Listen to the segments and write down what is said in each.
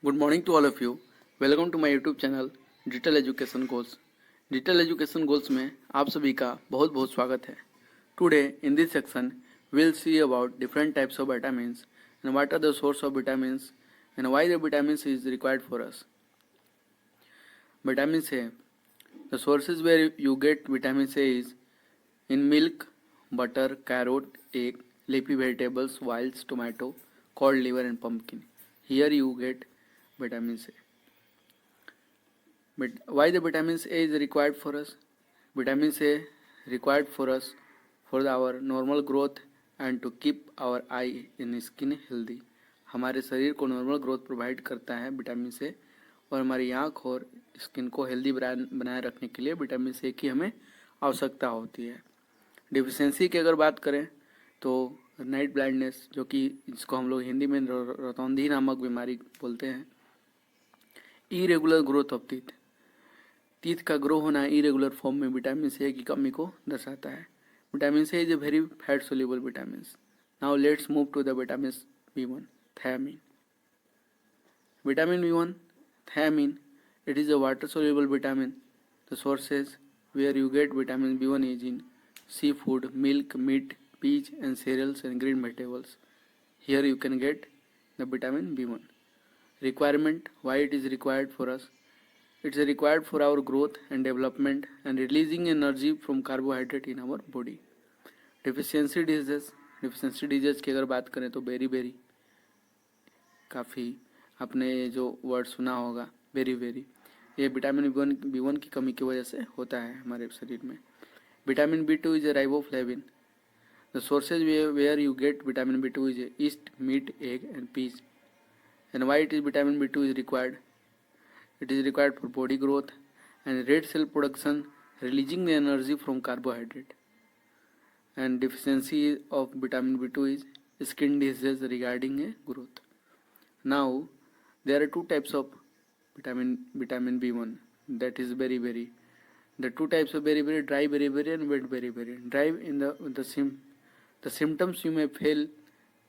Good morning to all of you. Welcome to my YouTube channel digital education goals. Digital education goals में आप सभी का बहुत बहुत स्वागत है। Today in this section will see about different types of vitamins and what are the source of vitamins and why the vitamins is required for us. Vitamin A, the sources where you get vitamin A is in milk, butter, carrot, egg, leafy vegetables, wild tomato, cod liver and pumpkin. Here you get vitamin A. But why the vitamin A is required for us? Vitamin A required for us for our normal growth and to keep our eye and skin healthy. हमारे शरीर को normal growth provide करता है vitamin ए, और हमारी आँख और skin को हेल्दी बनाए रखने के लिए विटामिन ए की हमें आवश्यकता होती है। डिफिशेंसी की अगर बात करें तो नाइट ब्लाइंडनेस, जो कि जिसको हम लोग हिंदी में रतौंधी नामक बीमारी बोलते हैं। इरेगुलर ग्रोथ ऑफ टीथ का ग्रो होना इरेगुलर फॉर्म में विटामिन ए की कमी को दर्शाता है। Vitamin A is a very fat soluble vitamin. Now let's move to the vitamin B1, thiamine. Vitamin B1, thiamine, it is a water soluble vitamin. The sources where you get vitamin B1 is in seafood, milk, meat, peach and cereals and green vegetables. Here you can get the vitamin B1. Requirement, why it is required for us? It is required for our growth and development and releasing energy from carbohydrate in our body. Deficiency diseases की अगर बात करें तो berry काफ़ी आपने जो word सुना होगा बेरी, ये विटामिन B1 की कमी की वजह से होता है हमारे शरीर में। Vitamin B2 is a riboflavin. The sources where you get vitamin B2 is yeast, meat, egg and peas. And why it is vitamin B2 is required? It is required for body growth and red cell production, releasing the energy from carbohydrate. And deficiency of vitamin B2 is skin disease regarding a growth. Now there are two types of vitamin B1, that is berry. The two types of berry, dry berry and wet berry. Dry in the symptoms you may feel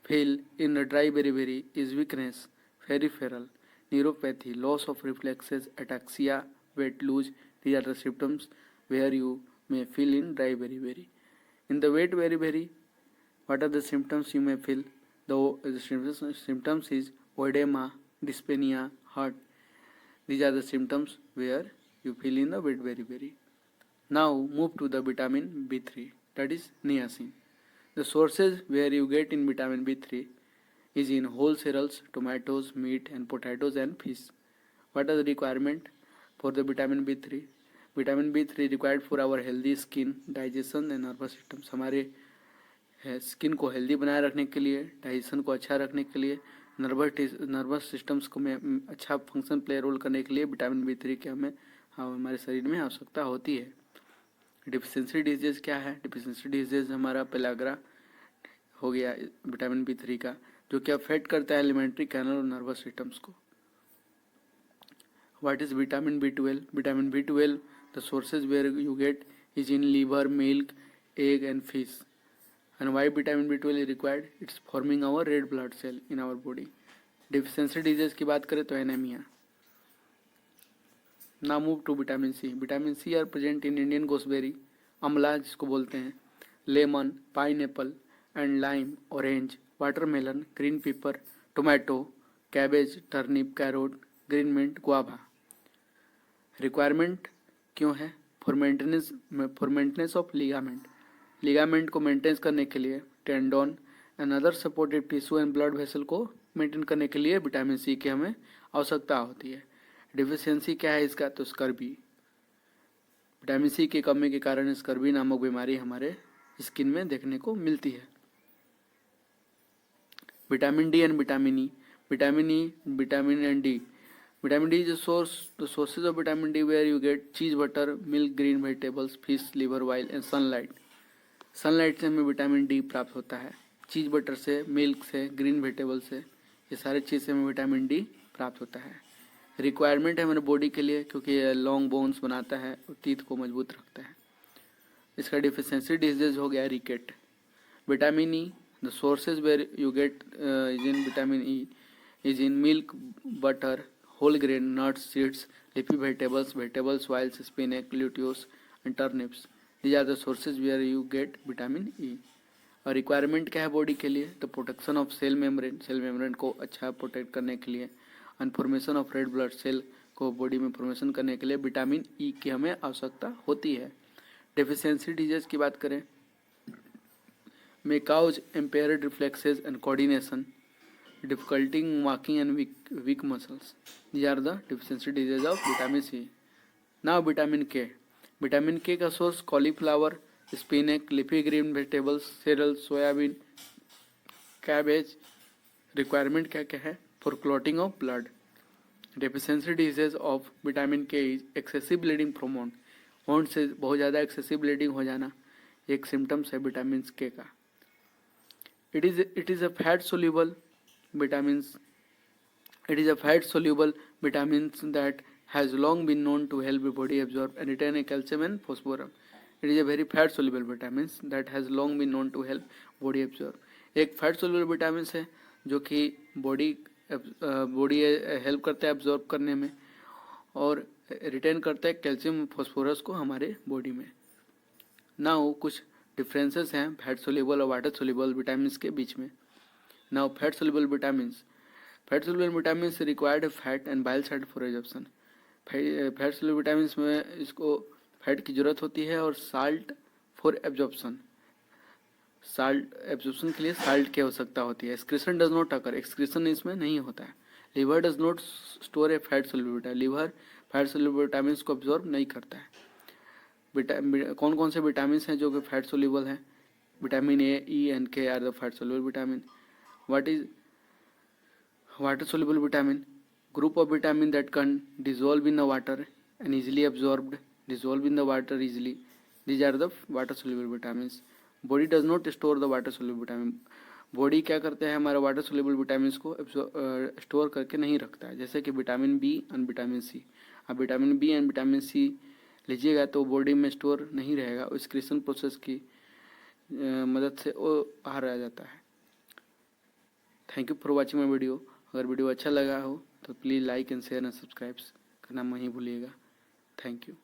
in the dry berry is weakness, peripheral neuropathy, loss of reflexes, ataxia, weight loss. These are the symptoms where you may feel in dry berry. In the wet berry, what are the symptoms you may feel? The symptoms is oedema, dyspnea, heart. These are the symptoms where you feel in the wet berry. Now move to the vitamin B3, that is niacin. The sources where you get in vitamin B3 is in whole cereals, tomatoes, meat and potatoes and fish. What are the requirement for the vitamin B3? Vitamin B3 required for our healthy skin, digestion and nervous system. हमारे skin को healthy बनाए रखने के लिए, digestion को अच्छा रखने के लिए, नर्वस सिस्टम्स को में अच्छा फंक्शन प्ले रोल करने के लिए विटामिन B3 की हमारे शरीर में आवश्यकता होती है। डिफिशेंसी डिजीज क्या है? डिफिशेंसी डिजीज हमारा पेलाग्रा हो गया विटामिन B3 का, जो कि अफेक्ट करता है एलिमेंट्री कैनल और नर्वस सिस्टम्स को। What is vitamin B12? Vitamin B12, the sources where you get is in liver, milk, egg and fish. And why vitamin B12 is required? It's forming our red blood cell in our body. Deficiency disease की बात करें तो anaemia. Now move to vitamin C. Vitamin C are present in Indian gooseberry, अमला जिसको बोलते हैं, lemon, pineapple and lime, orange, watermelon, green pepper, tomato, cabbage, turnip, carrot, green mint, guava. Requirement क्यों है? फॉर मेंटेनेंस ऑफ लिगामेंट को maintain करने के लिए, tendon and other supportive tissue and blood vessel को मेंटेन करने के लिए विटामिन सी की हमें आवश्यकता होती है। डिफिशियंसी क्या है इसका? तो स्कर्वी। विटामिन सी की कमी के कारण स्कर्वी नामक बीमारी हमारे स्किन में देखने को मिलती है। Vitamin D and vitamin E. Vitamin and D. Vitamin D is the sources of vitamin D where you get cheese, butter, milk, green vegetables, fish, liver oil and sunlight. Sunlight से हमें vitamin D प्राप्त होता है, चीज़ butter से, milk से, green vegetable से, ये सारे चीज़ से हमें विटामिन डी प्राप्त होता है। रिक्वायरमेंट है हमारे बॉडी के लिए, क्योंकि ये लॉन्ग बोन्स बनाता है और टीथ को मजबूत रखता है। इसका डिफिशियंसी डिजीज हो गया rickets. Vitamin E, the sources where you get is in vitamin E is in milk, butter, whole grain, nuts, seeds, leafy vegetables, oils, spinach, lettuce, and turnips. These are the sources where you get vitamin E. और requirement क्या है body के लिए? तो protection of cell membrane को अच्छा protect करने के लिए, and formation of red blood cell को बॉडी में फॉर्मेशन करने के लिए विटामिन ई की हमें आवश्यकता होती है। डेफिशिएंसी डिजीज की बात करें, may cause impaired reflexes and coordination, difficulty in walking and weak muscles. These are the deficiency diseases of vitamin C. Now vitamin K. Vitamin K का source cauliflower, spinach, leafy green vegetables, cereals, soybean, cabbage. Requirement क्या क्या है? For clotting of blood. Deficiency disease of vitamin K is excessive bleeding from wound. wound से बहुत ज़्यादा excessive bleeding हो जाना एक symptoms है विटामिन K का। It is a fat soluble vitamins. It is a fat soluble vitamins that has long been known to help the body absorb and retain calcium and phosphorus. It is a very fat soluble vitamins that has long been known to help body absorb. एक fat soluble vitamins है जो कि body help करता है absorb करने में और retain करता है कैल्शियम फॉस्फोरस को हमारे बॉडी में। नाउ कुछ डिफरेंसेस हैं फैट सोल्यूबल और वाटर सोल्यूबल विटामिन्स के बीच में। Now fat soluble vitamins required fat and bile salt for absorption. Fat soluble vitamins में इसको फैट की जरूरत होती है और salt for absorption, salt absorption के लिए साल्ट की आवश्यकता होती है। Excretion does not occur, excretion इसमें नहीं होता है। Liver does not store A fat soluble vitamin, liver fat soluble vitamins को एब्जॉर्ब नहीं करता है। कौन कौन से विटामिन हैं जो कि फैट सोल्यूबल हैं? Vitamin A, E and K are the fat soluble vitamin. What is water soluble vitamin? Group of vitamin that can dissolve in the water and easily absorbed, dissolve in the water easily. These are the water soluble vitamin. Body does not store the water soluble vitamin, body क्या करते हैं हमारे water soluble vitamin को store करके नहीं रखता है, जैसे कि vitamin B and vitamin C. अब vitamin B and vitamin C लीजिएगा तो बॉडी में स्टोर नहीं रहेगा, एक्सक्रीशन प्रोसेस की मदद से वो बाहर आ जाता है। Thank you for watching my video. अगर वीडियो अच्छा लगा हो तो please like and share and subscribe करना नहीं भूलिएगा। Thank you.